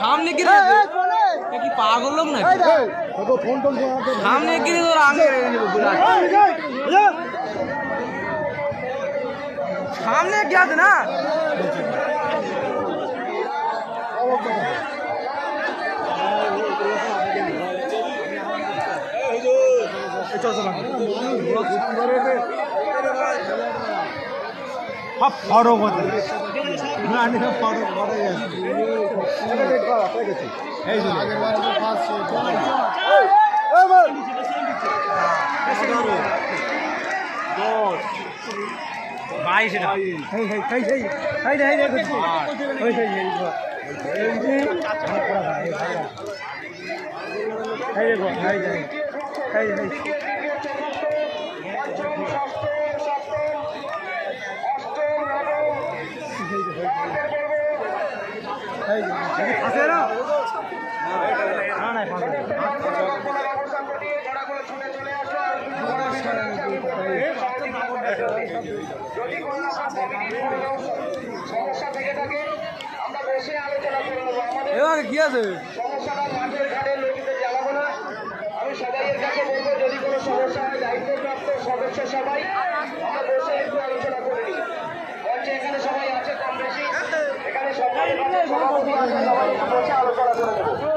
সামনে কি কি পাগল লোক না সামনে কি তোর আগে সামনে কি আছে না ফরক হতে আছে না সমস্যা থেকে থাকে আমরা বসে আলোচনা করে নেবো। এবার কি আছে সমস্যাটা মাঠের ঘাটে লোকদের জ্বালাবো না। আমি সবাইয়ের কাছে বলবো যদি কোনো সমস্যা হয় দায়িত্বপ্রাপ্ত সদস্য সবাই আমরা বসে একটু আলোচনা করে নিই। মঞ্চে এখানে সবাই আছে কম বেশি, এখানে সবাই সভাপতি আছে, সবাই একটু বসে আলোচনা করে নেবো।